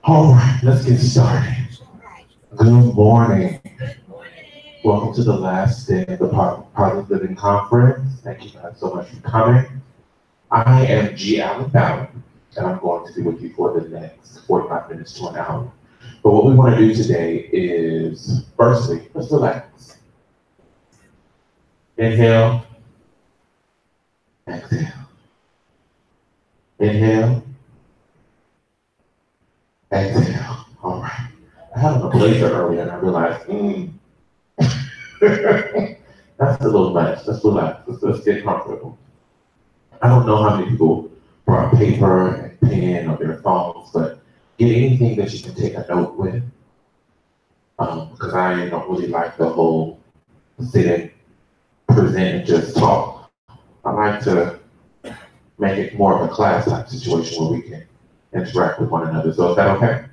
All right, let's get started. Good morning. Welcome to the last day of the Positive Living Conference. Thank you guys so much for coming. I am G. Allen Ballard, and I'm going to be with you for the next 45 minutes to an hour. But what we want to do today is, firstly, let's relax. Inhale. Exhale. Inhale. Exhale. All right. I had on a blazer earlier and I realized, that's a little much. Let's relax. Let's get comfortable. I don't know how many people brought paper and pen or their phones, but get anything that you can take a note with. Because I don't really like the whole sit and present and just talk. I like to make it more of a class type situation where we can interact with one another. So is that okay?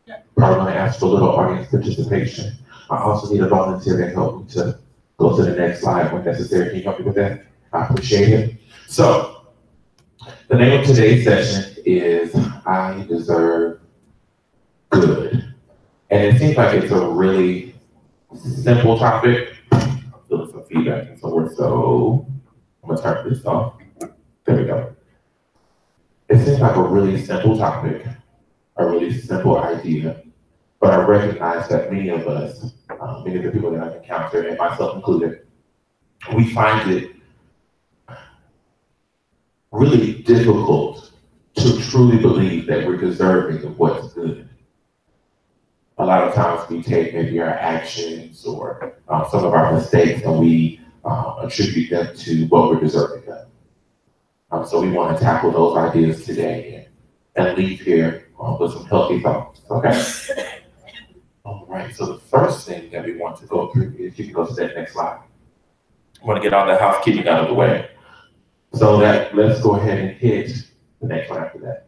Yeah. Probably going to ask for a little audience participation. I also need a volunteer to help me to go to the next slide when necessary. Can you help me with that? I appreciate it. So, the name of today's session is I Deserve Good. And it seems like it's a really simple topic. I'm feeling some feedback and somewhere, so I'm going to turn this off. There we go. It seems like a really simple topic, a really simple idea, but I recognize that many of us, many of the people that I've encountered, and myself included, we find it really difficult to truly believe that we're deserving of what's good. A lot of times we take maybe our actions or some of our mistakes and we attribute them to what we're deserving of. So we want to tackle those ideas today and leave here with some healthy thoughts, okay? All right, so the first thing that we want to go through is, you can go to that next slide. I want to get all the housekeeping out of the way. So that, let's go ahead and hit the next one after that.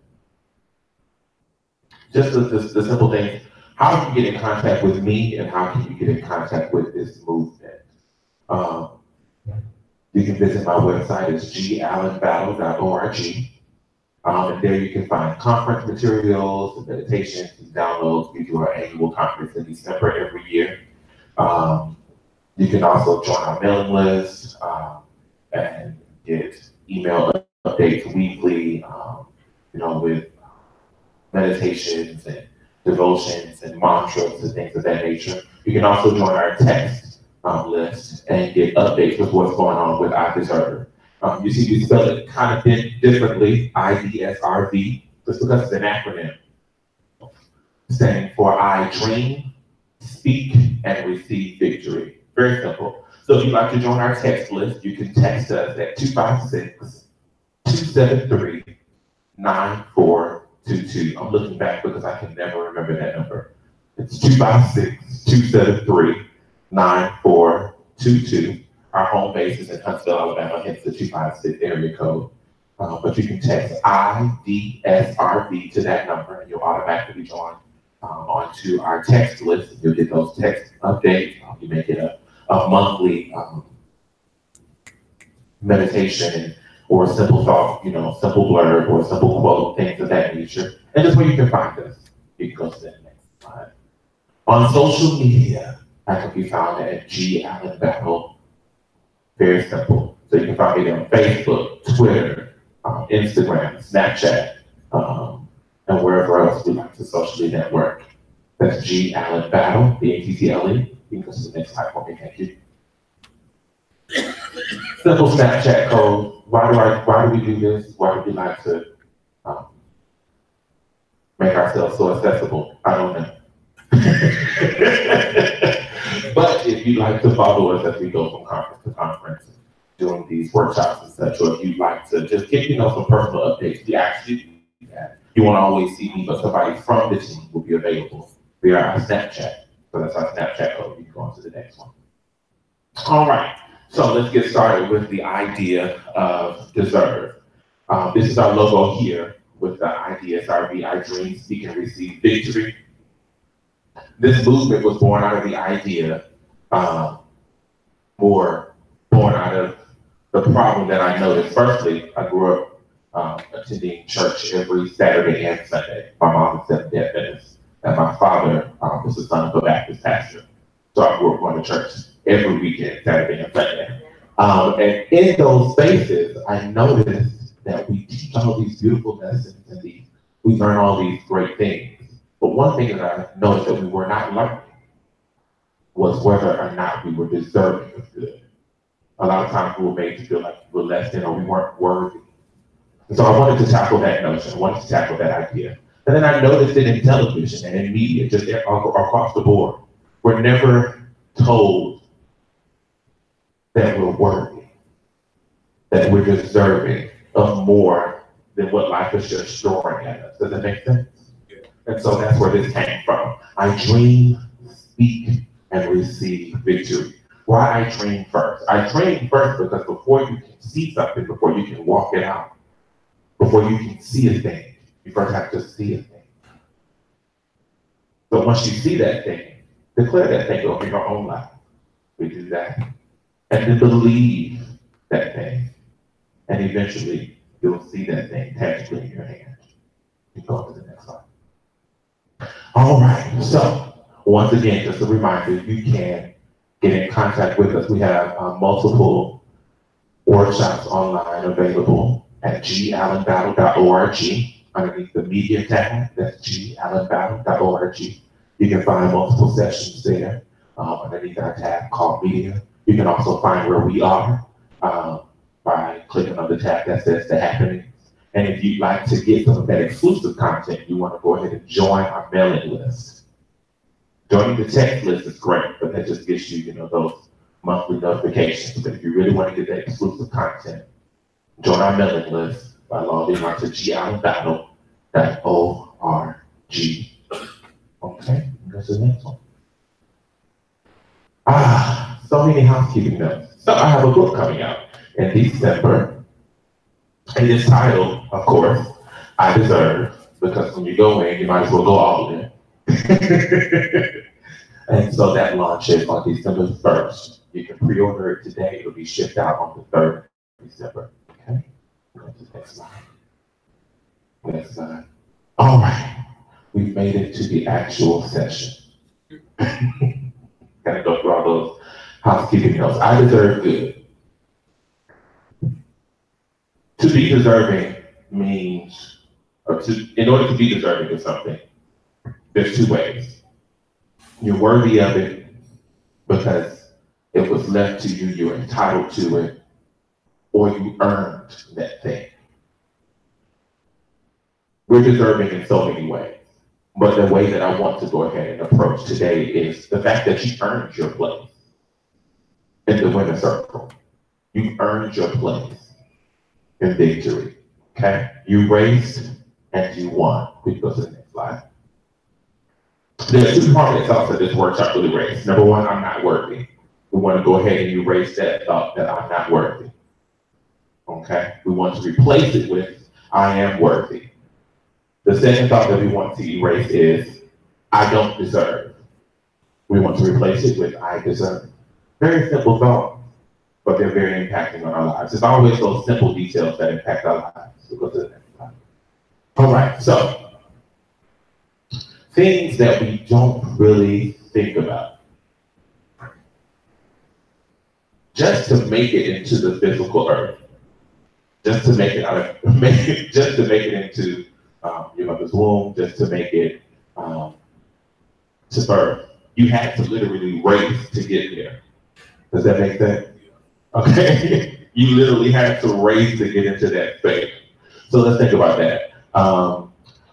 Just the simple thing, how can you get in contact with me and how can you get in contact with this movement? You can visit my website, it's gallenbattle.org. And there you can find conference materials, and meditations, and downloads. We do our annual conference in December every year. You can also join our mailing list and get email updates weekly, with meditations and devotions and mantras and things of that nature. You can also join our text list and get updates with what's going on with iDESERVE. You see, we spell it kind of differently, iDESERVE, just because it's an acronym, standing for I dream, speak, and receive victory. Very simple. So if you'd like to join our text list, you can text us at 256-273-9422. I'm looking back because I can never remember that number. It's 256-273-9422. Our home base is in Huntsville, Alabama, hence the 256 area code. But you can text iDESERVE to that number and you'll automatically join onto our text list. You'll get those text updates. You may get a monthly meditation or a simple thought, simple blurb or a simple quote, things of that nature. And that's where you can find us. You can go to the next slide. On social media, I can be found at G. Allen Battle. Very simple. So you can find me on Facebook, Twitter, Instagram, Snapchat, and wherever else we like to socially network. That's G. Allen Battle, BATTLE. You can go to the next slide for me, thank you. Simple Snapchat code. Why do we do this? Why do we like to make ourselves so accessible? I don't know. But if you'd like to follow us as we go from conference to conference, doing these workshops and such, or if you'd like to just get some personal updates, we actually do that. You won't always see me, but somebody from the team will be available via our Snapchat. So that's our Snapchat code. You can go on to the next one. All right, so let's get started with the idea of deserve. This is our logo here with the iDESERVE, I dream, speak, and receive victory. This movement was born out of the idea, or born out of the problem that I noticed. Firstly, I grew up attending church every Saturday and Sunday. My mom is Seventh-day Adventist, and my father is the son of a Baptist pastor. So I grew up going to church every weekend, Saturday and Sunday. And in those spaces, I noticed that we teach all these beautiful lessons and we learn all these great things. But one thing that I noticed that we were not learning was whether or not we were deserving of good. A lot of times we were made to feel like we were less than or we weren't worthy. And so I wanted to tackle that notion, I wanted to tackle that idea. And then I noticed it in television and in media, just across the board. We're never told that we're worthy, that we're deserving of more than what life is just throwing at us. Does that make sense? And so that's where this came from. I dream, speak, and receive victory. Why I dream first? I dream first because before you can see something, before you can walk it out, before you can see a thing, you first have to see a thing. So once you see that thing, declare that thing over your own life. We do that. And then believe that thing. And eventually, you'll see that thing tangibly in your hand. You go to the next slide. All right, so once again, just a reminder, you can get in contact with us. We have multiple workshops online available at gallenbattle.org. Underneath the media tab, that's gallenbattle.org. You can find multiple sessions there underneath our tab called media. You can also find where we are by clicking on the tab that says the happenings. And if you'd like to get some of that exclusive content, you want to go ahead and join our mailing list. Joining the text list is great, but that just gives you, those monthly notifications. But if you really want to get that exclusive content, join our mailing list by logging on to gallenbattle.org. Okay, that's the next one. So many housekeeping notes. So I have a book coming out in December. It is titled, of course, I Deserve, because when you go in, you might as well go all in. And so that launches on December 1st. You can pre-order it today. It'll be shipped out on the 3rd of December. Okay, go to the next slide. Next slide. All right, we've made it to the actual session. Gotta go through all those housekeeping notes. I deserve good. To be deserving means, in order to be deserving of something, there's two ways. You're worthy of it because it was left to you, you're entitled to it, or you earned that thing. We're deserving in so many ways, but the way that I want to go ahead and approach today is the fact that you earned your place in the winner's circle. You earned your place in victory, okay? You raced and you won. We can go to the next slide. There are two components of this workshop really race. Number one, I'm not worthy. We want to go ahead and erase that thought that I'm not worthy, okay? We want to replace it with, I am worthy. The second thought that we want to erase is, I don't deserve. We want to replace it with, I deserve. Very simple thought, but they're very impacting on our lives. It's always those simple details that impact our lives. We'll go to the next slide. All right, so things that we don't really think about. Just to make it into the physical earth, just to make it into your mother's womb, just to make it to birth, you had to literally race to get there. Does that make sense? Okay, you literally had to race to get into that space. So let's think about that.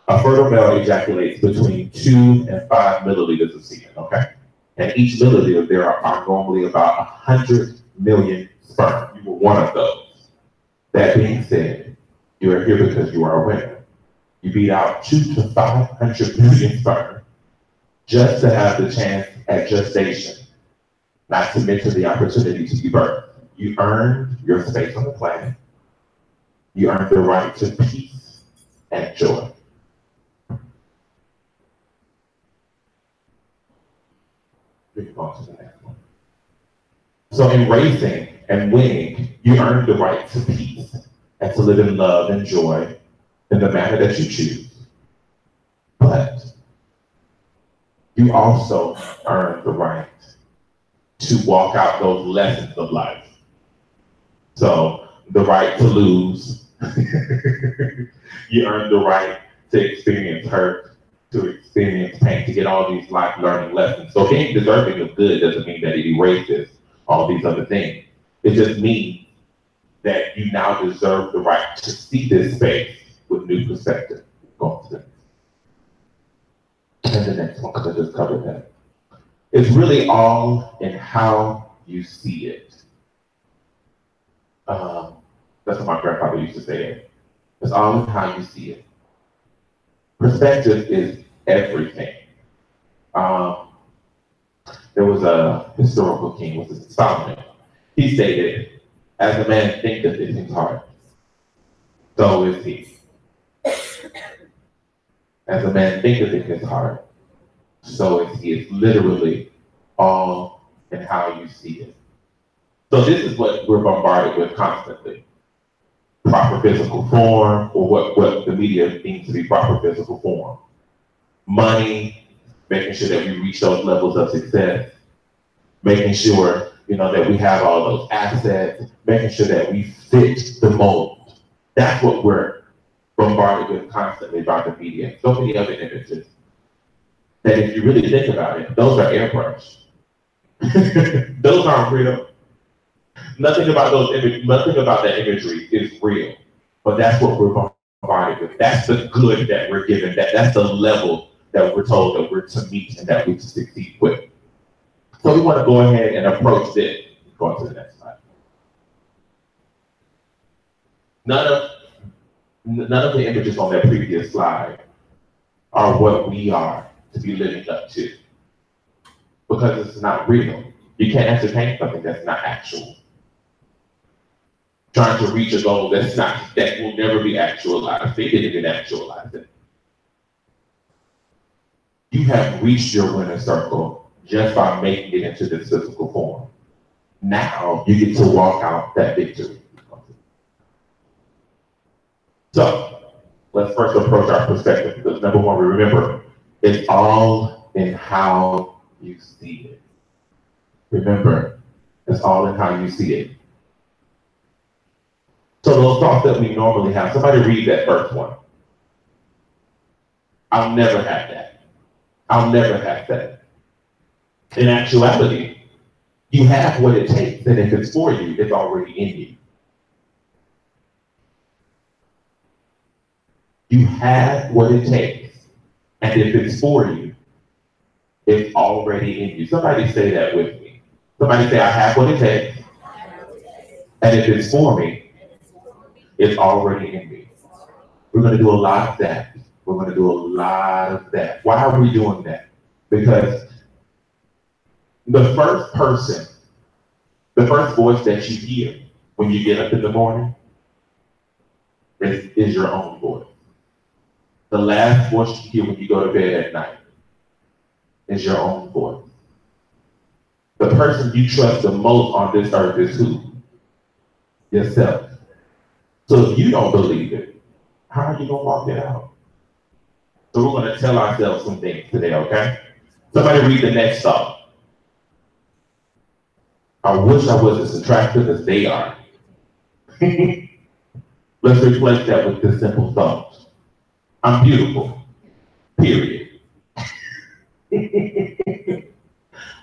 A fertile male ejaculates between 2 and 5 milliliters of semen, okay? And each milliliter, there are normally about 100 million sperm. You were one of those. That being said, you are here because you are a winner. You beat out 2 to 500 million sperm just to have the chance at gestation, not to mention the opportunity to be birthed. You earned your space on the planet. You earned the right to peace and joy. on to the next one. So in racing and winning, you earn the right to peace and to live in love and joy in the manner that you choose. But you also earn the right to walk out those lessons of life. So the right to lose, you earn the right to experience hurt, to experience pain, to get all these life learning lessons. So being deserving of good doesn't mean that it erases all these other things. It just means that you now deserve the right to see this space with new perspective. Going to and the next one, because I just covered that. It's really all in how you see it. That's what my grandfather used to say. It's all in how you see it. Perspective is everything. There was a historical king, was it Solomon? He stated, "As a man thinketh in his heart, so is he." As a man thinketh in his heart, so is he. It's literally all in how you see it. So this is what we're bombarded with constantly. Proper physical form, or what the media deems to be proper physical form. Money, making sure that we reach those levels of success, making sure, that we have all those assets, making sure that we fit the mold. That's what we're bombarded with constantly by the media. So many other images that if you really think about it, those are airbrushed. Those aren't real. Nothing about that imagery is real. But that's what we're bombarded with. That's the good that we're given. That's the level that we're told that we're to meet and that we're to succeed with. So we want to go ahead and approach this. Go on to the next slide. None of the images on that previous slide are what we are to be living up to, because it's not real. You can't entertain something that's not actual. Trying to reach a goal that will never be actualized. They didn't even actualize it. You have reached your winner circle just by making it into this physical form. Now you get to walk out that victory. So let's first approach our perspective, because number one, we remember, it's all in how you see it. Remember, it's all in how you see it. So those thoughts that we normally have, somebody read that first one. I'll never have that. I'll never have that. In actuality, you have what it takes, and if it's for you, it's already in you. You have what it takes, and if it's for you, it's already in you. Somebody say that with me. Somebody say, I have what it takes, and if it's for me, it's already in me. We're going to do a lot of that. We're going to do a lot of that. Why are we doing that? Because the first voice that you hear when you get up in the morning is your own voice. The last voice you hear when you go to bed at night is your own voice. The person you trust the most on this earth is who? Yourself. So if you don't believe it, how are you going to walk it out? So we're going to tell ourselves some things today, okay? Somebody read the next thought. I wish I was as attractive as they are. Let's replace that with this simple thought. I'm beautiful, period.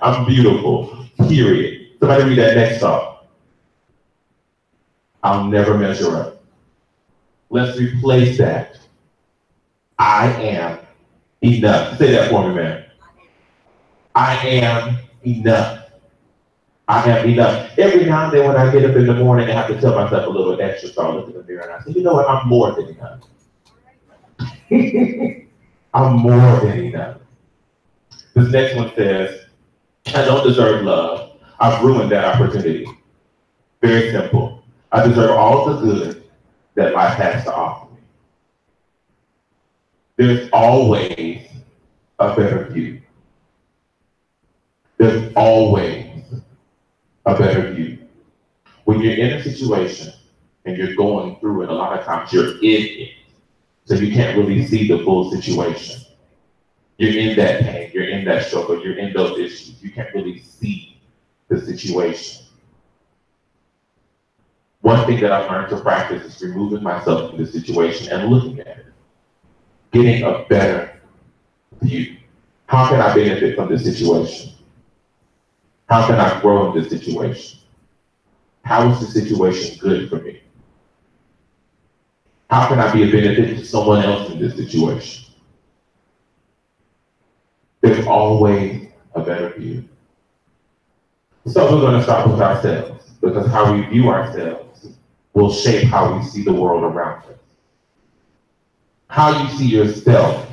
I'm beautiful, period. Somebody read that next thought. I'll never measure up. Let's replace that. I am enough. Say that for me, man. I am enough. I am enough. Every now and then when I get up in the morning, I have to tell myself a little extra, so I look in the mirror and I say, you know what, I'm more than enough. I'm more than enough. This next one says, I don't deserve love. I've ruined that opportunity. Very simple. I deserve all the good that life has to offer me. There's always a better view. There's always a better view. When you're in a situation and you're going through it, a lot of times you're in it. So you can't really see the full situation. You're in that pain, you're in that struggle, you're in those issues. You can't really see the situation. One thing that I've learned to practice is removing myself from the situation and looking at it. Getting a better view. How can I benefit from this situation? How can I grow in this situation? How is the situation good for me? How can I be a benefit to someone else in this situation? There's always a better view. So we're going to start with ourselves, because how we view ourselves will shape how we see the world around us. How you see yourself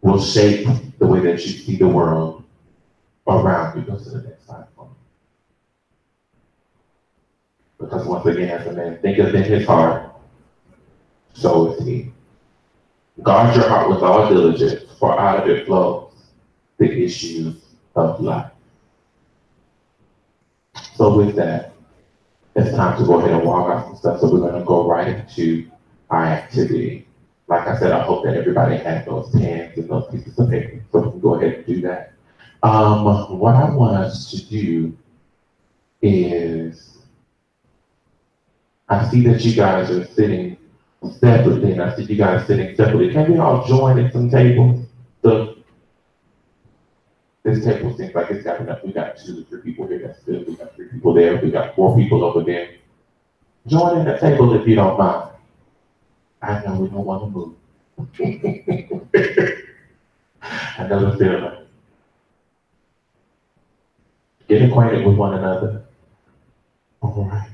will shape the way that you see the world around you. Go to the next slide for me. Because once again, as a man thinketh in his heart, so is he. Guard your heart with all diligence, for out of it flows the issues of life. So with that, it's time to go ahead and walk out some stuff. So we're going to go right into our activity. Like I said, I hope that everybody had those pens and those pieces of paper, so we can go ahead and do that. What I want us to do is, I see that you guys are sitting separately, and I see you guys sitting separately. Can we all join at some tables? This table seems like it's got enough. We got 2 to 3 people here. That's good. We got 3 people there. We got 4 people over there. Join in the table if you don't mind. I know we don't want to move. I know the feeling. Get acquainted with one another. All right.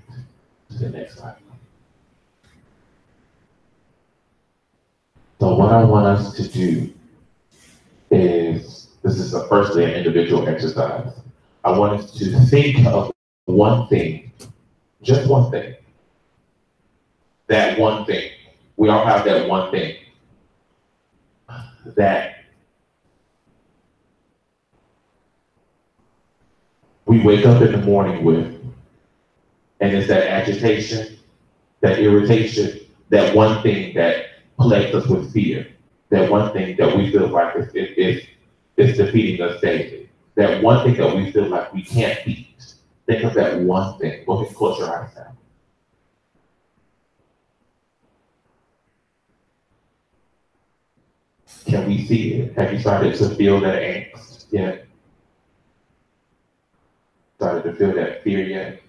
To the next slide. So what I want us to do is, this is firstly an individual exercise. I want us to think of one thing, just one thing. That one thing. We all have that one thing that we wake up in the morning with, and it's that agitation, that irritation, that one thing that plagues us with fear, that one thing that we feel like it's defeating us daily, that one thing that we feel like we can't beat. Think of that one thing. Go ahead and close your eyes now. Can we see it? Have you started to feel that angst yet? Started to feel that fear yet?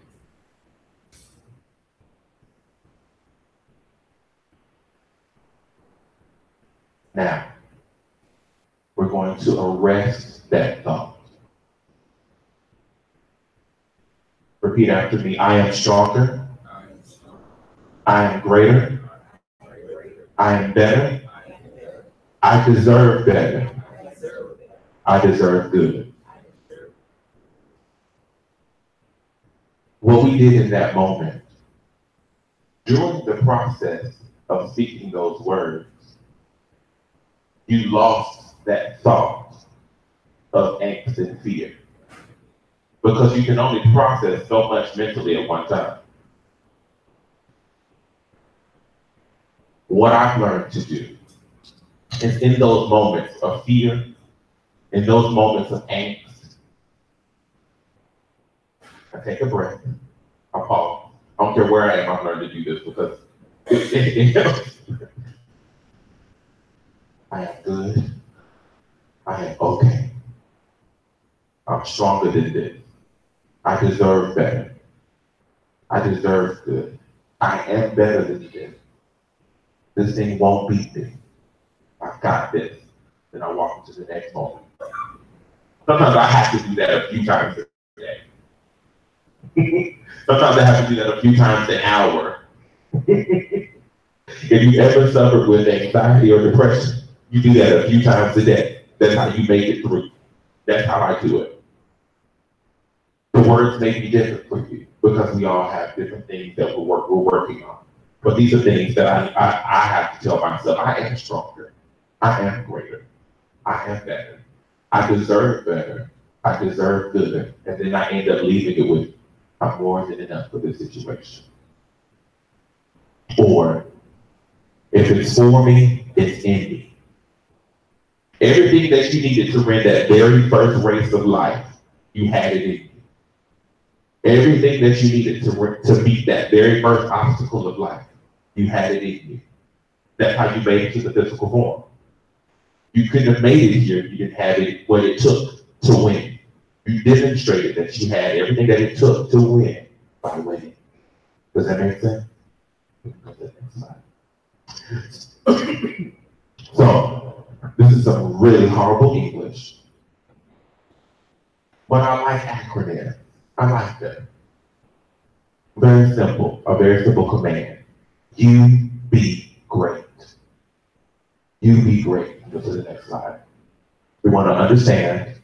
Now, we're going to arrest that thought. Repeat after me. I am stronger. I am greater. I am better. I deserve better. I deserve good. What we did in that moment, during the process of speaking those words, you lost that thought of angst and fear. Because you can only process so much mentally at one time. What I've learned to do is, in those moments of fear, in those moments of angst, I take a breath, I pause. I don't care where I am, I've learned to do this because I am good. I am okay. I'm stronger than this. I deserve better. I deserve good. I am better than this. This thing won't beat me. I've got this. Then I walk into the next moment. Sometimes I have to do that a few times a day. Sometimes I have to do that a few times an hour. If you ever suffered with anxiety or depression, you do that a few times a day. That's how you make it through. That's how I do it. The words may be different for you because we all have different things that we're working on. But these are things that I have to tell myself. I am stronger. I am greater. I am better. I deserve better. I I deserve good, and then I end up leaving it with, I'm more than enough for this situation. Or, if it's for me, it's in me. Everything that you needed to run that very first race of life, you had it in you. Everything that you needed to meet that very first obstacle of life, you had it in you. That's how you made it to the physical form. You couldn't have made it here if you didn't have it, what it took to win. You demonstrated that you had everything that it took to win by winning. Does that make sense? So, this is some really horrible English. But I like acronyms. I like them. Very simple, a very simple command. You be great. You be great. Go to the next slide. We want to understand,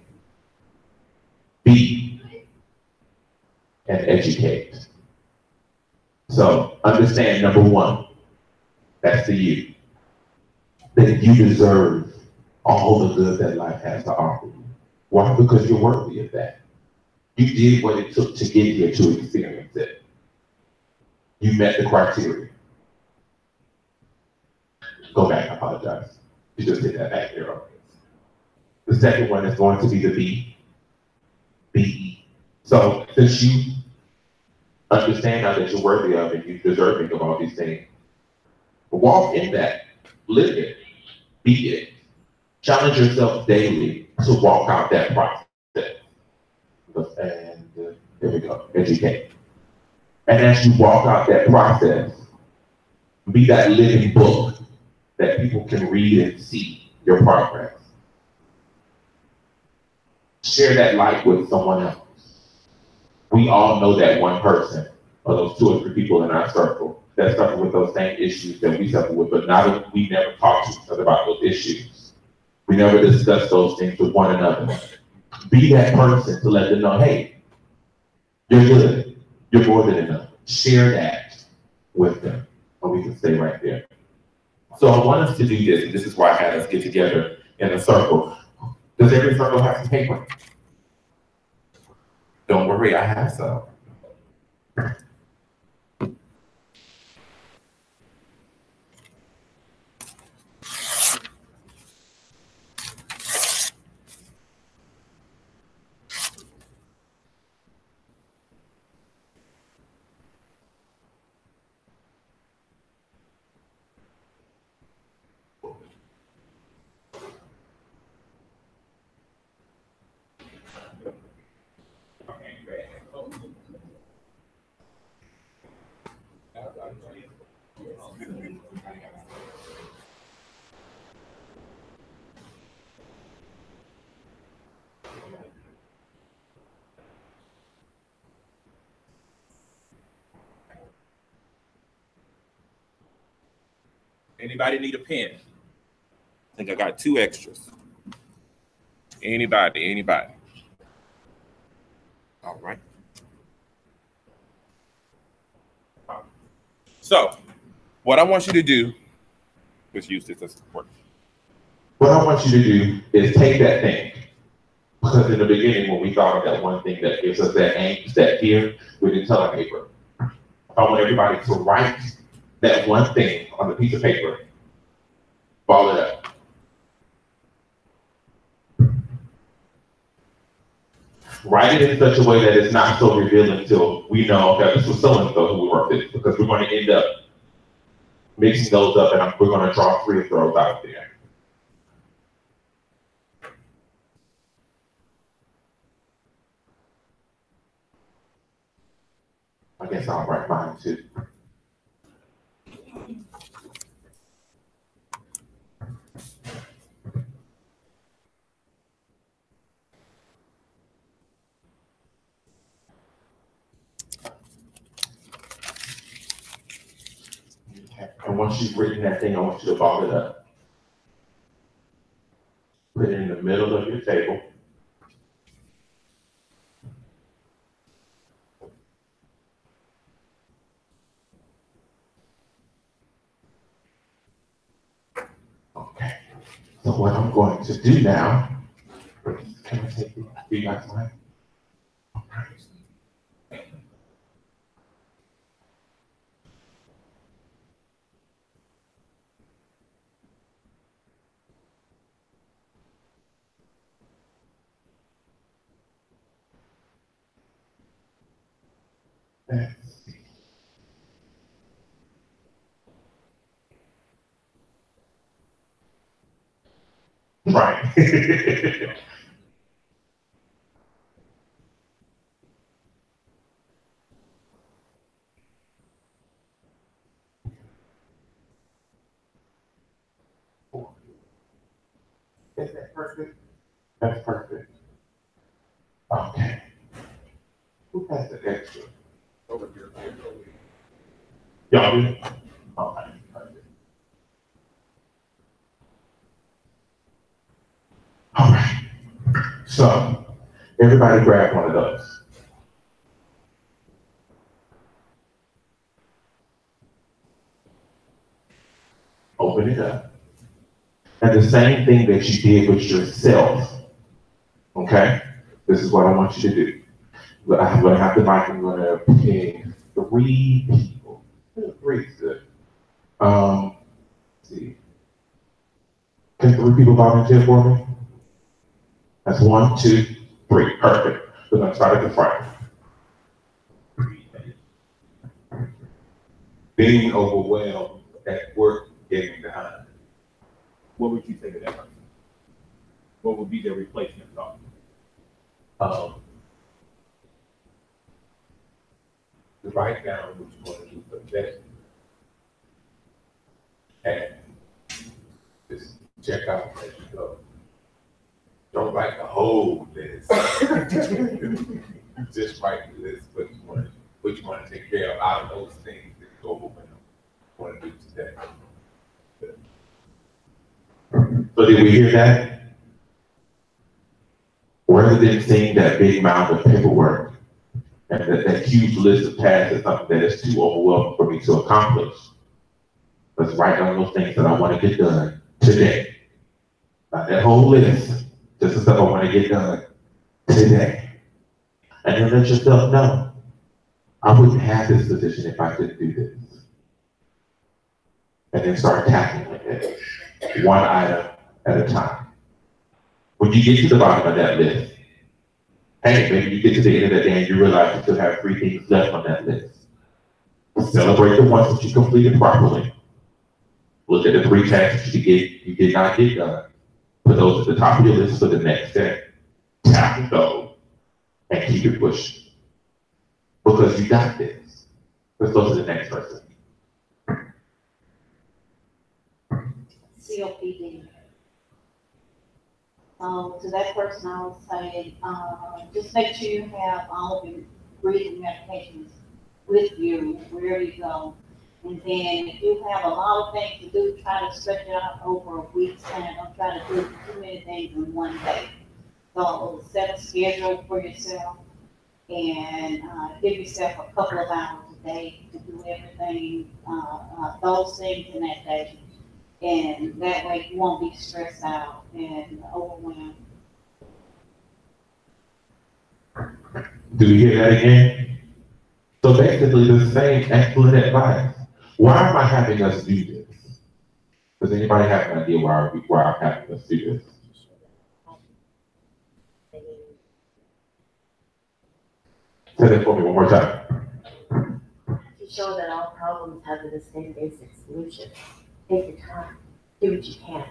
be, and educate. So understand, number one, that's the you. That you deserve all the good that life has to offer you. Why? Because you're worthy of that. You did what it took to get here to experience it. You met the criteria. Go back, I apologize. You just did that back there. The second one is going to be the B. B. So since you understand now that you're worthy of and you're deserving of all these things, walk in that, live it, be it. Challenge yourself daily to walk out that process. And there we go, educate. And as you walk out that process, be that living book that people can read and see your progress. Share that light with someone else. We all know that one person, or those 2 or 3 people in our circle that suffer with those same issues that we suffer with, but not we never talk to each other about those issues. We never discuss those things with one another. Be that person to let them know, hey, you're good. You're more than enough. Share that with them, and we can stay right there. So I want us to do this, and this is why I had us get together in a circle. Does every circle have some paper? Don't worry, I have some. Anybody need a pen? I think I got 2 extras. Anybody? All right. So, what I want you to do, let's use this as support. What I want you to do is take that thing, because in the beginning when we thought of that one thing that gives us that angst, that fear, we didn't tell our paper. I want everybody to write that one thing on the piece of paper, ball it up. Write it in such a way that it's not so revealing till we know that this was so-and-so who we worked with, because we're going to end up mixing those up, and we're going to draw 3 of those out there. I guess I'll write mine too. And once you've written that thing, I want you to ball it up. Put it in the middle of your table. Okay. So what I'm going to do now Can I take the feedback tonight? Right. Is that perfect? That's perfect. Okay. Who has the extra? Over here. Y'all do? Okay. Perfect. All right. So, everybody grab one of those. Open it up. And the same thing that you did with yourself, okay? This is what I want you to do. I'm going to have the mic. I'm going to pick 3 people. 3 is good. Let's see. Can 3 people volunteer for me? That's 1, 2, 3. Perfect. We're going to start at the front. Being overwhelmed at work, getting behind. What would you say to that person? What would be their replacement thought? To write down what you want to do for the day. And just check out as you go. Don't write the whole list. Just write the list what you want to take care of out of those things that you overwhelmed want to do today. So did we hear that? Rather than seeing that big amount of paperwork and that huge list of tasks is something that is too overwhelming for me to accomplish, let's write down those things that I want to get done today. Not that whole list, just the stuff I want to get done today. And then let yourself know, I wouldn't have this position if I didn't do this. And then start tackling it, one item at a time. When you get to the bottom of that list, hey, maybe you get to the end of the day and you realize you still have 3 things left on that list. Celebrate the ones that you completed properly. Look at the 3 tasks that you did not get done. Put those at the top of your list for the next day. Tackle those and keep it pushing. Because you got this. Let's go to the next person. COPD. To that person, I would say, just make sure you have all of your breathing medications with you wherever you go. And then if you have a lot of things to do, try to stretch it out over a week's time. Don't try to do too many things in one day. So set a schedule for yourself and give yourself a couple of hours a day to do everything, those things in that day. And that way you won't be stressed out and overwhelmed. Do we hear that again? So basically the same excellent advice. Why am I having us do this? Does anybody have an idea why I'm having us do this? Say that for me one more time. To show that all problems have the same basic solution. Take your time. Do what you can.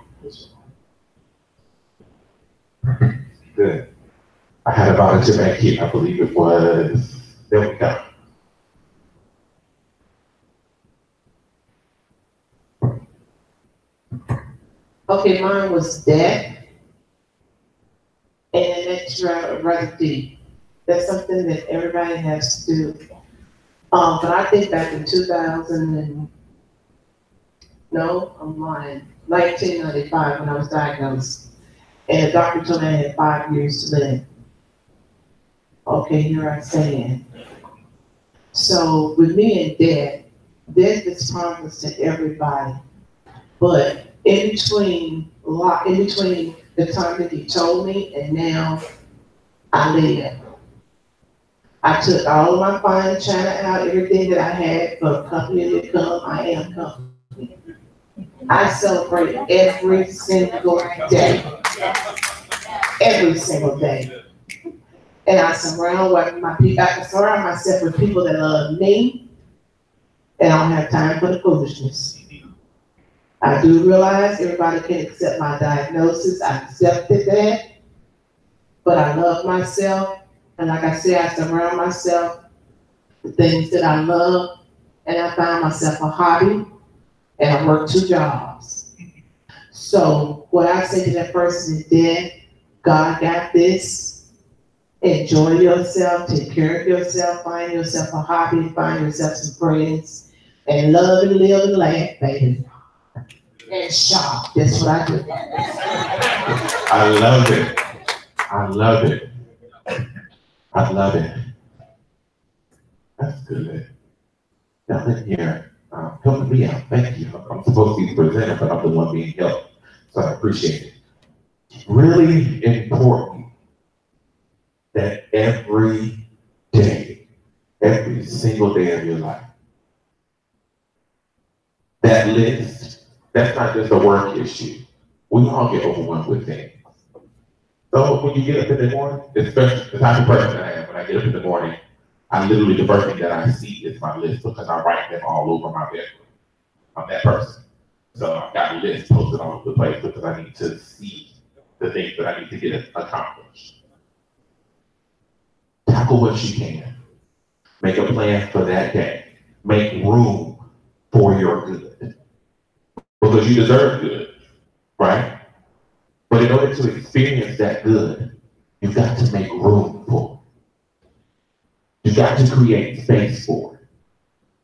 Good. I had a volunteer back here, I believe it was, there we go. Okay, mine was debt and an extra rather deep. That's something that everybody has to do. But I think back in 2000 and, no, I'm lying, 1995 when I was diagnosed. And the doctor told me I had 5 years to live. Okay, here I stand. So with me and death is harmless to everybody. But in between the time that he told me, and now I live. I took all of my fine china out, everything that I had for company to come, I am company. I celebrate every single day. Every single day. And I surround myself with people that love me, and I don't have time for the foolishness. I do realize everybody can't accept my diagnosis. I accepted that, but I love myself. And like I said, I surround myself with things that I love, and I find myself a hobby, and I work 2 jobs. So what I say to that person is, then God got this. Enjoy yourself, take care of yourself, find yourself a hobby, find yourself some friends, and love and live and laugh, baby. And shop. That's what I do. I love it. I love it. I love it. That's good. Now, in here, helping me out. Thank you. I'm supposed to be the presenter, but I'm the one being helped. So I appreciate it. Really important that every day, every single day of your life, that list, that's not just a work issue. We all get overwhelmed with things. So when you get up in the morning, especially the type of person I am, when I get up in the morning, I literally, the first thing that I see is my list because I write them all over my bedroom. I'm that person. So I've got a list posted all over the place because I need to see the things that I need to get accomplished. Tackle what you can. Make a plan for that day. Make room for your good. Because you deserve good, right? But in order to experience that good, you've got to make room for it. You've got to create space for it.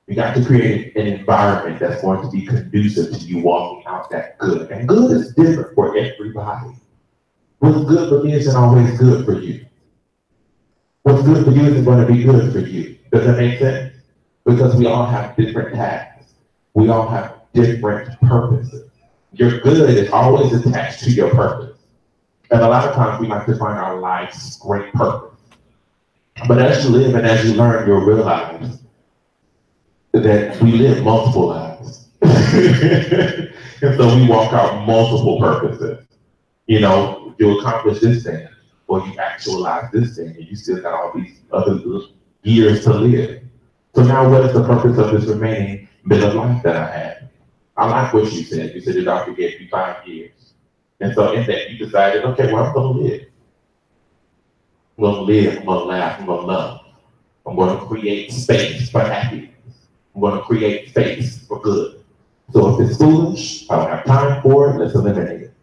You got to create an environment that's going to be conducive to you walking out that good. And good is different for everybody. What's good for me isn't always good for you. What's good for you isn't going to be good for you. Does that make sense? Because we all have different tasks. We all have different purposes. Your good is always attached to your purpose. And a lot of times we like to find our life's great purpose. But as you live and as you learn, you'll realize that we live multiple lives. And so we walk out multiple purposes. You know, you accomplish this thing, or you actualize this thing, and you still got all these other years to live. So now what is the purpose of this remaining bit of life that I have? I like what you said. You said your doctor gave you 5 years. And so in that you decided, okay, well, I'm gonna live. I'm gonna live, I'm gonna laugh, I'm gonna love. I'm gonna create space for happiness. I'm gonna create space for good. So if it's foolish, I don't have time for it, let's eliminate it.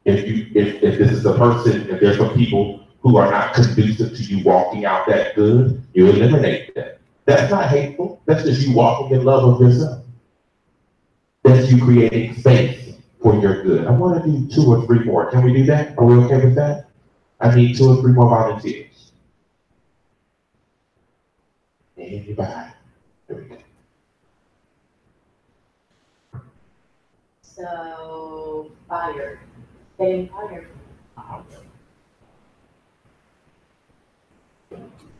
If this is a person, if there's some people who are not conducive to you walking out that good, you eliminate that. That's not hateful. That's just you walking in love of yourself. That's you creating space for your good. I want to do 2 or 3 more. Can we do that? Are we okay with that? I need 2 or 3 more volunteers. Anybody? There we go. So, fired. Getting fired.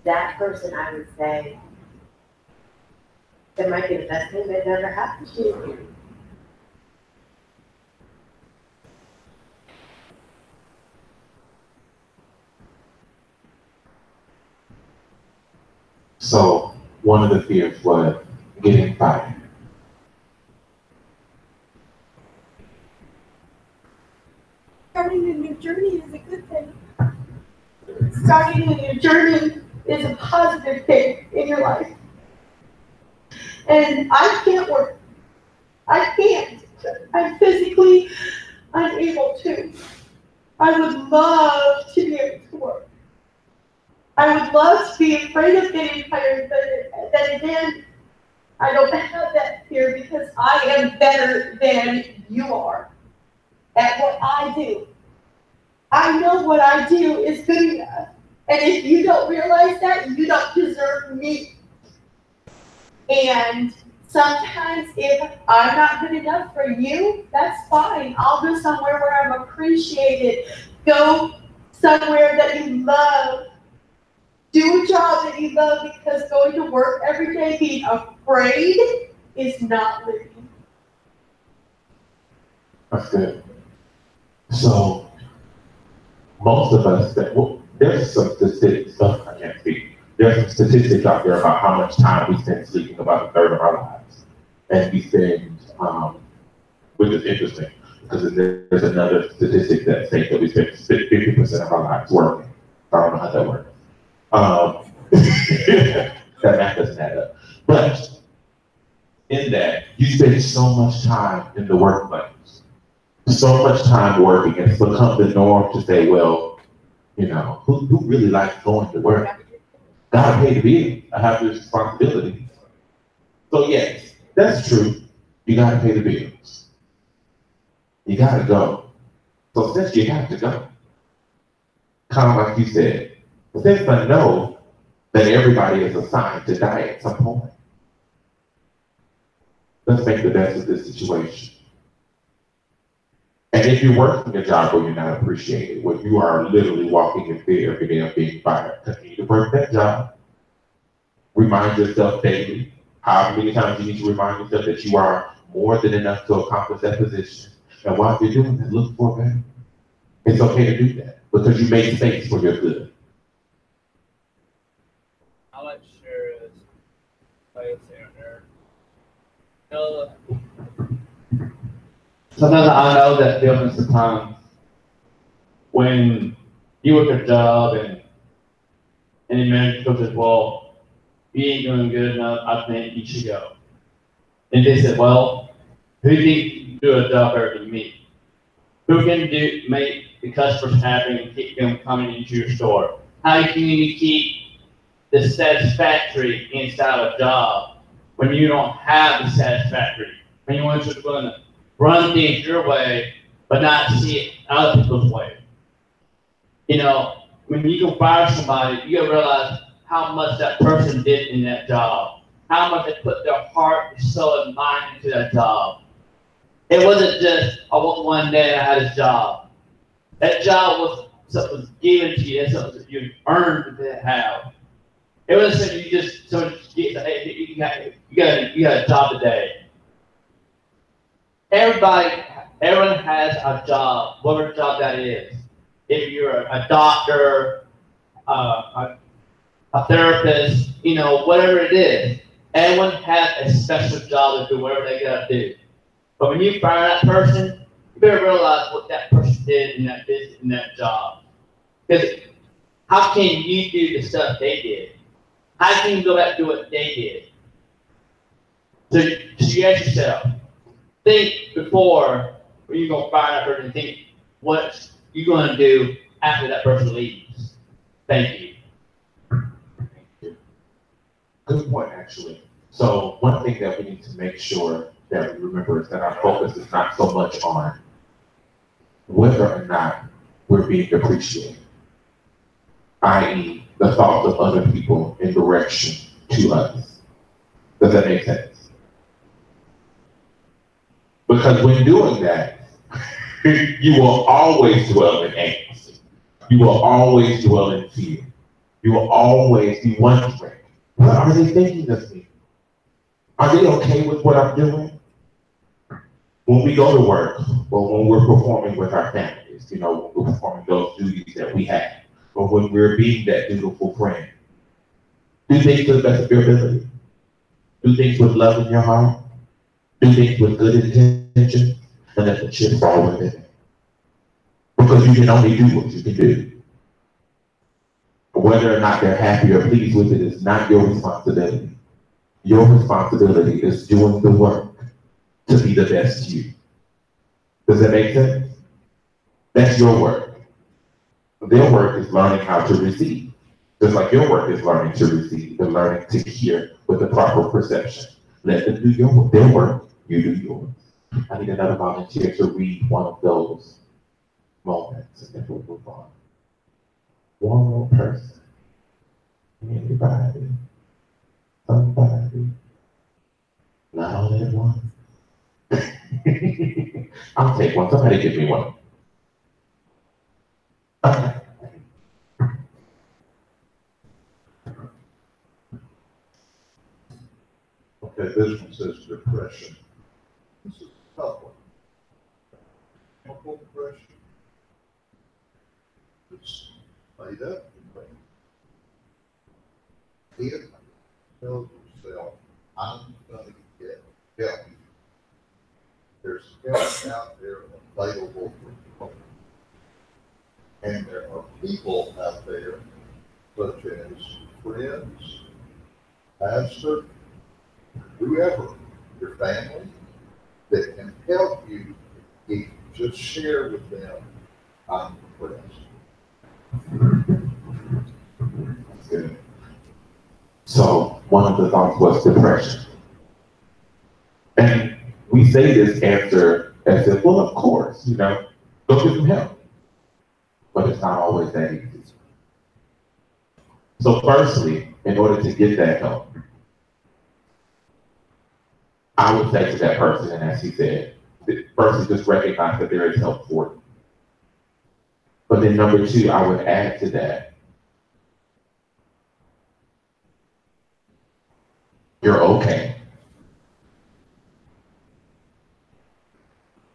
That person, I would say, that might be the best thing that ever happened to you. So one of the fears was getting fired. Starting a new journey is a good thing. Starting a new journey is a positive thing in your life. And I can't work. I can't. I'm physically unable to. I would love to be able to work. I would love to be afraid of getting fired, but then again, I don't have that fear because I am better than you are at what I do. I know what I do is good enough. And if you don't realize that, you don't deserve me. And Sometimes if I'm not good enough for you, that's fine. I'll go somewhere where I'm appreciated. Go somewhere that you love. Do a job that you love, because going to work every day being afraid is not living. That's good. So, most of us, there's some statistics, I can't speak. There's some statistics out there about how much time we spend sleeping, about a third of our lives. And we spend, which is interesting, because there's another statistic that states that we spend 50% of our lives working. I don't know how that works. That math doesn't add up. But in that, you spend so much time in the workplace, so much time working, and it's become the norm to say, well, you know, who really likes going to work? Gotta pay the bills. I have this responsibility. So yes, that's true. You gotta pay the bills. You gotta go. So since you have to go, kind of like you said, since I know that everybody is assigned to die at some point, let's make the best of this situation. And if you're working a job where you're not appreciated, where you are literally walking in fear every day of being fired, continue to work that job. Remind yourself daily, however many times you need to remind yourself that you are more than enough to accomplish that position. And while you're doing that, look for better. It's okay to do that because you made space for your good. How much sure is players there? No. Sometimes I know that there'll be some times when you work a job and the manager says, well, you ain't doing good enough, I think you should go. And they said, well, who do you think can do a job better than me? Who can make the customers happy and keep them coming into your store? How can you keep the satisfactory inside of a job when you don't have the satisfactory? When you want to run things your way, but not see it other people's way. You know, when you can fire somebody, you gotta realize how much that person did in that job, how much they put their heart, their soul, and mind into that job. It wasn't just, I worked one day and I had a job. That job was something was given to you, that's something that you earned to have. It wasn't something you just, hey, you got a job today. Everyone has a job, whatever job that is. If you're a doctor, a therapist, you know, whatever it is, everyone has a special job to do whatever they gotta do. But when you fire that person, you better realize what that person did in that business, in that job. Because how can you do the stuff they did? How can you go back and do what they did? So you ask yourself, think before when you're gonna fire that person and think what you're gonna do after that person leaves. Thank you. Thank you. Good point, actually. So one thing that we need to make sure that we remember is that our focus is not so much on whether or not we're being appreciated, i.e. the thoughts of other people in direction to us. Does that make sense? Because when doing that, you will always dwell in angst. You will always dwell in fear. You will always be wondering, what are they thinking of me? Are they okay with what I'm doing? When we go to work, or when we're performing with our families, you know, when we're performing those duties that we have, or when we're being that dutiful friend, do things to the best of your ability. Do things with love in your heart. Do things with good intention, and let the chips fall with it. Because you can only do what you can do. Whether or not they're happy or pleased with it is not your responsibility. Your responsibility is doing the work to be the best you. Does that make sense? That's your work. Their work is learning how to receive. Just like your work is learning to receive and learning to hear with the proper perception. Let them do their work, you do yours. I need another volunteer to read one of those moments and then we'll move on. One more person. Anybody? Somebody? Not only one. I'll take one. Somebody give me one. Okay. Okay, this one says depression. This is a tough one. Chemical depression. It's made up of things. If you tell yourself, I'm gonna get help. There's help out there available for you. And there are people out there, such as friends, pastor, whoever, your family, that can help you if you just share with them, I'm depressed. Good. So one of the thoughts was depression. And we say this answer as if, well, of course, go get some help. But it's not always that easy. So firstly, in order to get that help, I would say to that person, and as he said, first is just recognize that there is help for you. But then number two, I would add to that, you're okay.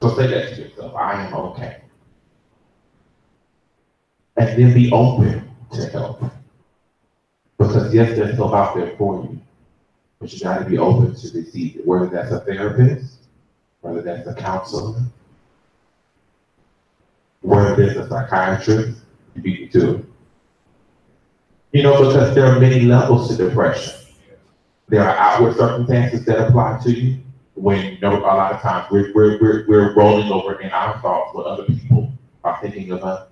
So say that to yourself, I am okay. And then be open to help. Because yes, there's help out there for you, but you gotta be open to receive it, whether that's a therapist, whether that's a counselor, whether there's a psychiatrist, you beat me to it. Because there are many levels to depression. There are outward circumstances that apply to you when, a lot of times we're rolling over in our thoughts what other people are thinking of us.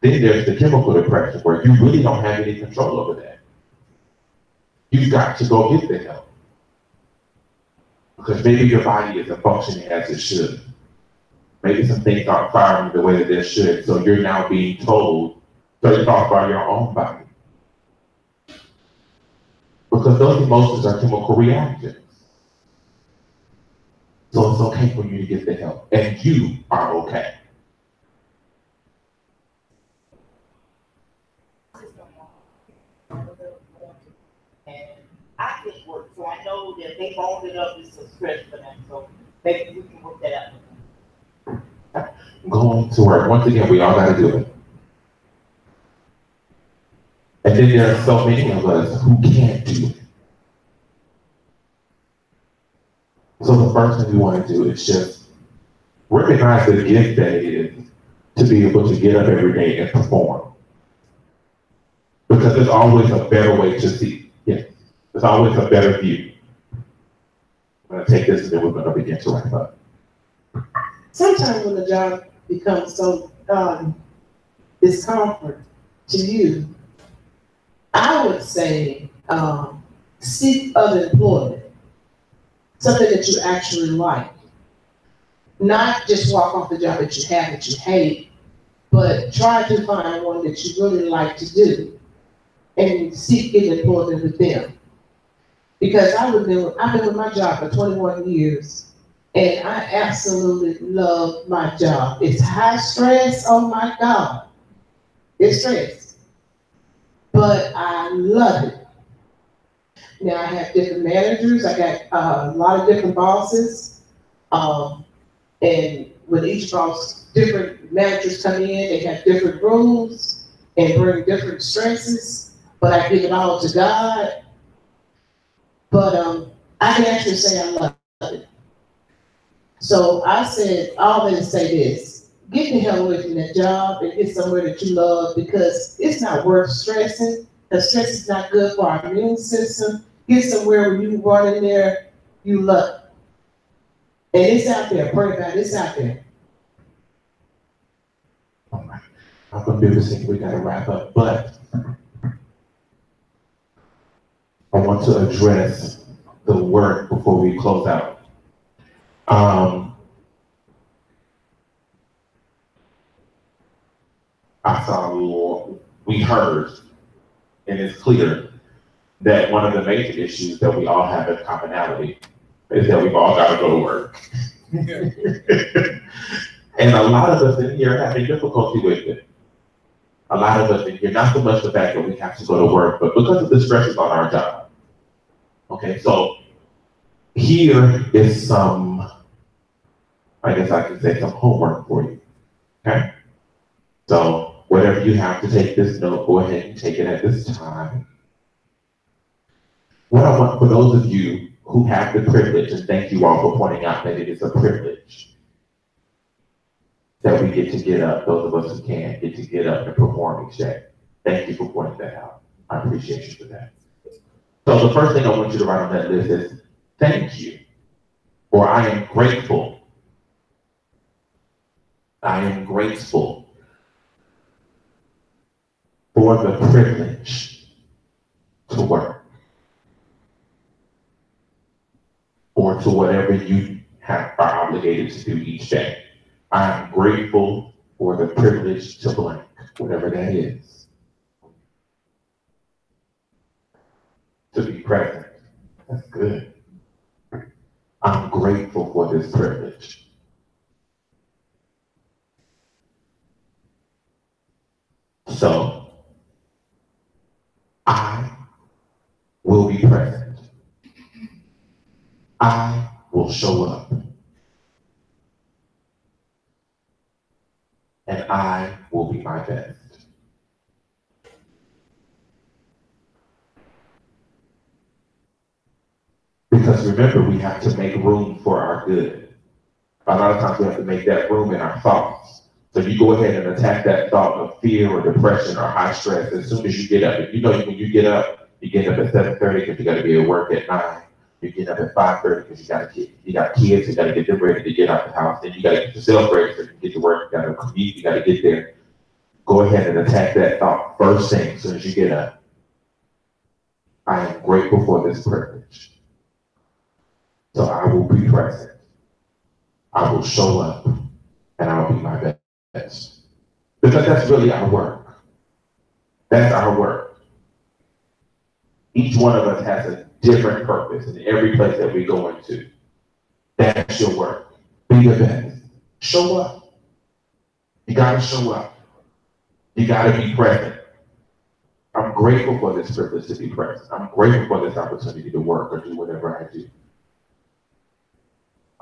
Then there's the chemical depression where you really don't have any control over that. You've got to go get the help. Because maybe your body isn't functioning as it should. Maybe some things aren't firing the way that they should, so you're now being told certain thoughts by your own body. Because those emotions are chemical reactions. So it's okay for you to get the help. And you are okay. And I can't work, so I know that they owned it up as some stress for them, so maybe we can work that out. Going to work. Once again, we all got to do it. And then there are so many of us who can't do it. So the first thing we want to do is just recognize the gift that it is to be able to get up every day and perform. Because there's always a better way to see. Yes, there's always a better view. I'm going to take this and then we're going to begin to wrap up. Sometimes when the job becomes so discomfort to you, I would say seek other employment, something that you actually like. Not just walk off the job that you have that you hate, but try to find one that you really like to do and seek employment with them. Because I've been with my job for 21 years. And I absolutely love my job. It's high stress, oh my God. It's stress. But I love it. Now I have different managers, I got a lot of different bosses. And with each boss, different managers come in, they have different rules and bring different stresses, but I give it all to God. But I can actually say I love it. So I said, all that to say this, get the hell away from that job and get somewhere that you love because it's not worth stressing. The stress is not good for our immune system. Get somewhere where you run in there, you love it. And it's out there, pray about it, it's out there. All right. I'm going to do this thing, we got to wrap up, but I want to address the work before we close out. I saw, we heard, and it's clear that one of the major issues that we all have in commonality is that we've all got to go to work. And a lot of us in here are having difficulty with it. A lot of us in here, not so much the fact that we have to go to work, but because of the stresses on our job. Okay, so here is some, I guess I can say some homework for you, okay? So whatever you have to take this note, go ahead and take it at this time. What I want for those of you who have the privilege, and thank you all for pointing out that it is a privilege that we get to get up, those of us who can get to get up and perform each day. Thank you for pointing that out. I appreciate you for that. So the first thing I want you to write on that list is thank you, or I am grateful. I am grateful for the privilege to work, or to whatever you are obligated to do each day. I am grateful for the privilege to blank, whatever that is. To be present. That's good. I'm grateful for this privilege. So, I will be present. I will show up. And I will be my best. Because remember, we have to make room for our good. A lot of times we have to make that room in our thoughts. So you go ahead and attack that thought of fear or depression or high stress as soon as you get up. If you know when you get up at 7:30 because you got to be at work at 9. You get up at 5:30 because you got kids, you got to get them ready to get out the house. Then you got to get yourself ready so you can get to work. You got to commute, you got to get there. Go ahead and attack that thought first thing as soon as you get up. I am grateful for this privilege. So I will be present. I will show up and I will be my best. Because that's really our work. That's our work. Each one of us has a different purpose in every place that we go into. That's your work. Be the best. Show up. You gotta show up. You gotta be present. I'm grateful for this privilege to be present. I'm grateful for this opportunity to work or do whatever I do.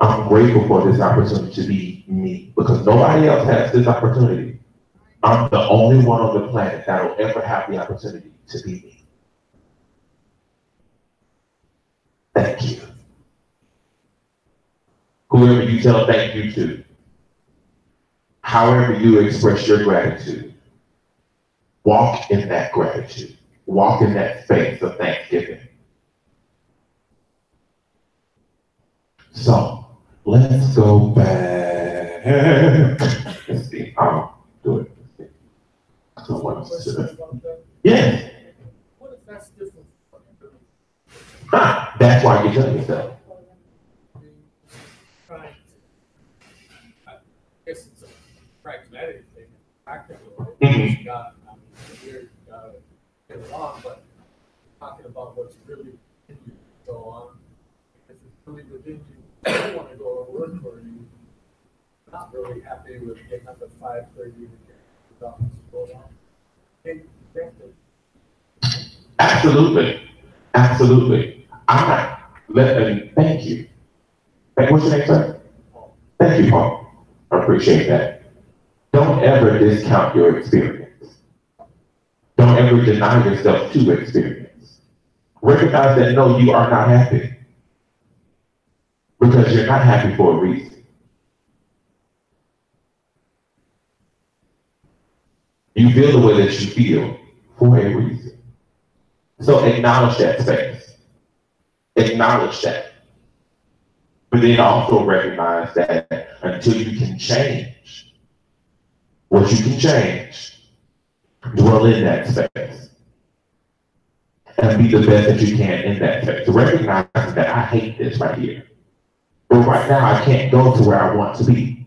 I'm grateful for this opportunity to be me because nobody else has this opportunity. I'm the only one on the planet that will ever have the opportunity to be me. Thank you. Whoever you tell thank you to, however you express your gratitude, walk in that gratitude. Walk in that space of thanksgiving. So, let's go back. Let's see. I'll do it. Yeah. What if that's different? That's why you tell yourself. Right. I guess it's a pragmatic thing, practical. You got, you gotta get along, but talking about what's really in you, go on. If it's really within you, you don't want to go to work or you're not really happy with getting up at 5:30 to get the office going on. Absolutely. Absolutely. I'm not letting, thank you. What's your name, sir? Thank you, Paul. I appreciate that. Don't ever discount your experience. Don't ever deny yourself to experience. Recognize that no, you are not happy. Because you're not happy for a reason. You feel the way that you feel for a reason. So acknowledge that space. Acknowledge that. But then also recognize that until you can change what you can change, dwell in that space. And be the best that you can in that space. Recognize that I hate this right here. But right now I can't go to where I want to be.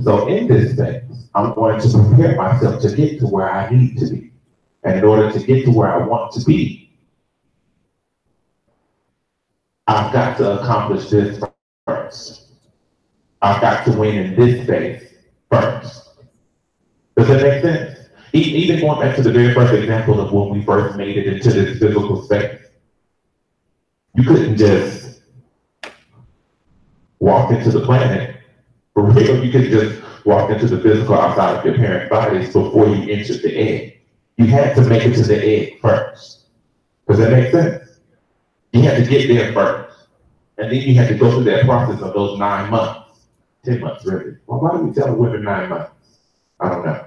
So in this space, I'm going to prepare myself to get to where I need to be. And in order to get to where I want to be, I've got to accomplish this first. I've got to win in this space first. Does that make sense? Even going back to the very first example of when we first made it into this physical space, you couldn't just walk into the planet. For real, you couldn't just walk into the physical outside of your parents' bodies before you entered the egg. You had to make it to the egg first. Does that make sense? You had to get there first. And then you had to go through that process of those 9 months, 10 months really. Well, why do we tell women 9 months? I don't know.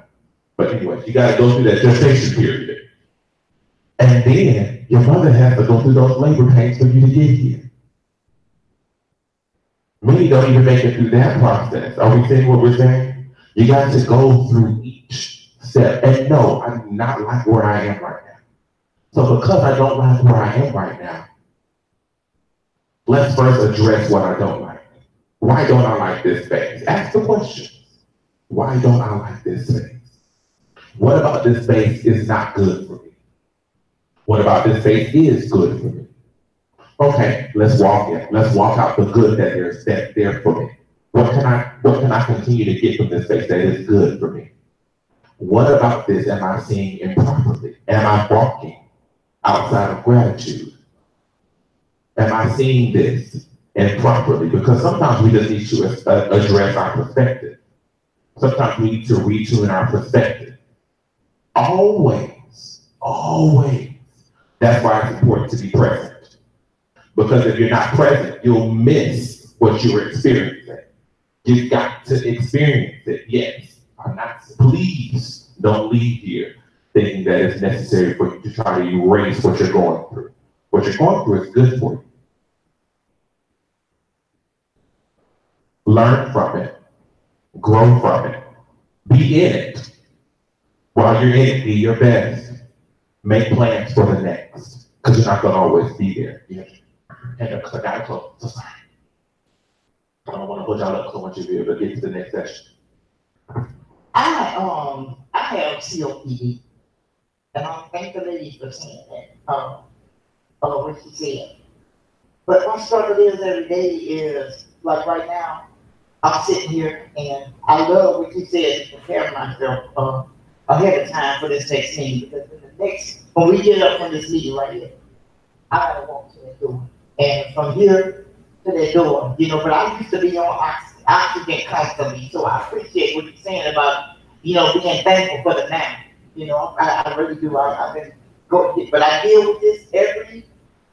But anyway, you gotta go through that gestation period. And then your mother has to go through those labor pains for you to get here. Many don't even make it through that process. Are we saying what we're saying? You got to go through each step. And no, I do not like where I am right now. So because I don't like where I am right now, let's first address what I don't like. Why don't I like this space? Ask the question. Why don't I like this space? What about this space is not good for me? What about this space is good for me? Okay, let's walk in. Let's walk out the good that's there for me. What can I continue to get from this space that is good for me? What about this am I seeing improperly? Am I walking outside of gratitude? Am I seeing this improperly? Because sometimes we just need to address our perspective. Sometimes we need to retune our perspective. Always. That's why it's important to be present. Because if you're not present, you'll miss what you're experiencing. You've got to experience it, yes. Please don't leave here thinking that it's necessary for you to try to erase what you're going through. What you're going through is good for you. Learn from it. Grow from it. Be in it. While you're in it, be your best. Make plans for the next. Because you're not going to always be there. And I got to close. So sorry. I don't want to put y'all up so much of you, but get to the next session. I have COPD, and I'm thank the lady for saying that, what she said. But my struggle is every day is, like right now, I'm sitting here and I love what you said to prepare myself ahead of time for this next meeting, because when we get up from this meeting right here, I gotta walk to that door. And from here to that door, but I used to be on oxygen constantly, so I appreciate what you're saying about, being thankful for the now. I really do. I've been going, but I deal with this every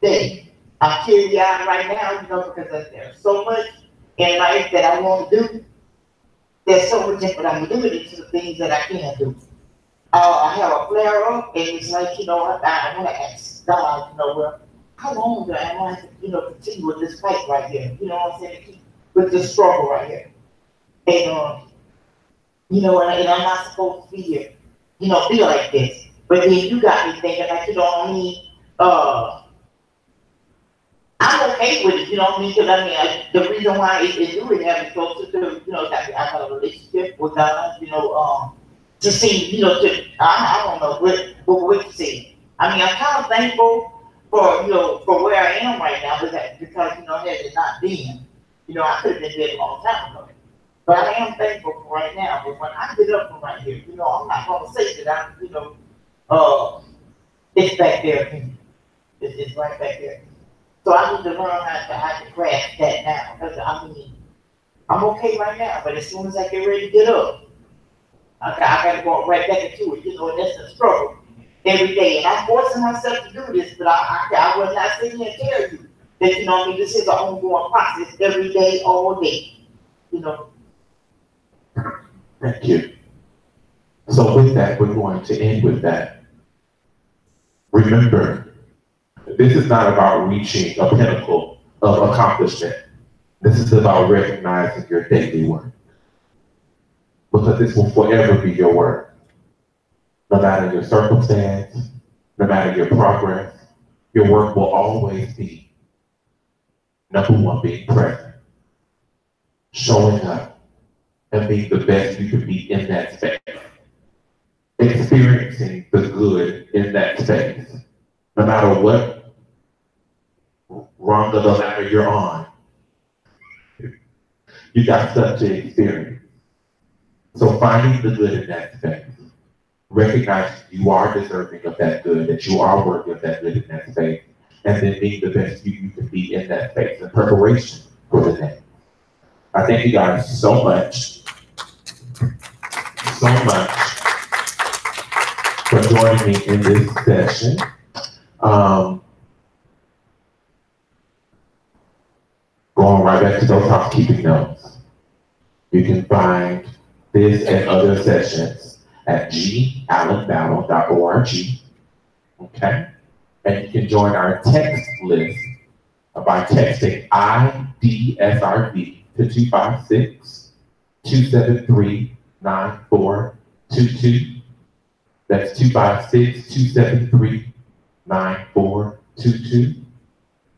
day. I'm teary-eyed right now, because there's so much in life that I want to do. There's so much, but I'm limited to the things that I can do. I have a flare up, and it's like, I want to ask God, well, how long do I want to, continue with this fight right here? You know what I'm saying? Keep with this struggle right here. And, and I'm not supposed to be here, feel like this. But then you got me thinking, like, I'm okay with it, because the reason why it do have me closer to, that I have a relationship with God, to see, I don't know what you say. I'm kind of thankful for where I am right now, because had it not been, I could have been dead a long time ago. But I am thankful for right now. But when I get up from right here, I'm not going to say that it's back there. It's right back there. So I need to learn how to grasp that now. Because I'm okay right now, but as soon as I get ready to get up, I got to walk right back into it, and that's the struggle every day. And I'm forcing myself to do this, but I will not sit here and tell you that, this is an ongoing process every day, all day, Thank you. So with that, we're going to end with that. Remember, this is not about reaching a pinnacle of accomplishment. This is about recognizing your daily work. Because this will forever be your work. No matter your circumstance, no matter your progress, your work will always be, number one, being present, showing up, and being the best you can be in that space. Experiencing the good in that space. No matter what rung of the ladder you're on. You got stuff to experience. So finding the good in that space, recognize you are deserving of that good, that you are worthy of that good in that space, and then being the best you can be in that space in preparation for the next. I thank you guys so much for joining me in this session. Going right back to those housekeeping notes. You can find this and other sessions at gallenbattle.org. Okay? And you can join our text list by texting iDESERVE to 256-273-9422. That's 256-273-9422.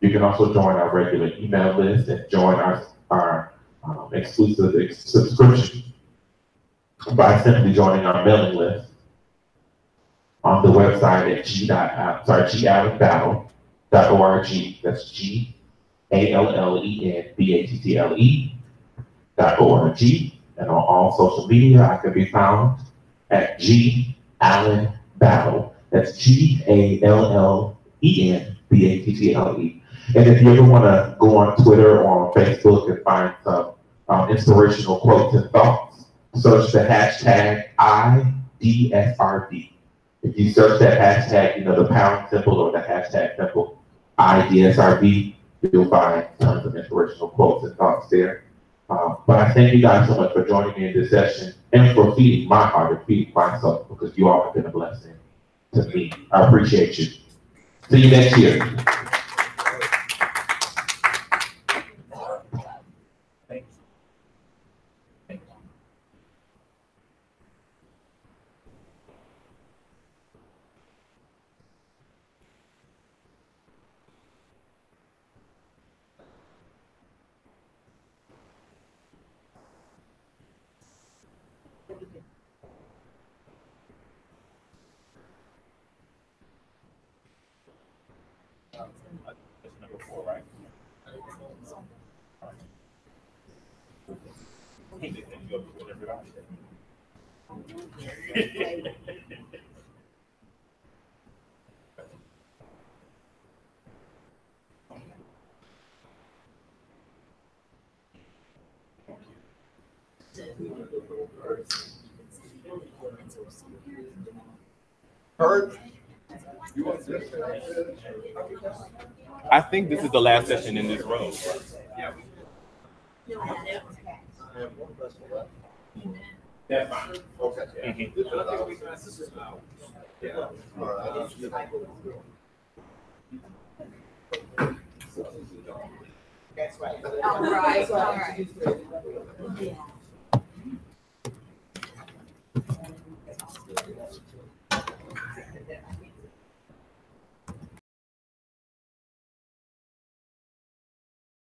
You can also join our regular email list and join our exclusive subscription by simply joining our mailing list on the website at gallenbattle.org. That's GALLENBATTLE.org. And on all social media, I can be found at GAllenBattle. That's GALLENBATTLE. And if you ever want to go on Twitter or on Facebook and find some inspirational quotes and thoughts, search the hashtag iDESERVE. If you search that hashtag, the pound symbol or the hashtag symbol, iDESERVE, you'll find tons of inspirational quotes and thoughts there. But I thank you guys so much for joining me in this session and for feeding my heart and feeding my soul, because you all have been a blessing to me. I appreciate you. See you next year. Number 4, right? I think this is the last session in this room. Yeah. That's fine. Okay. That's right. All right.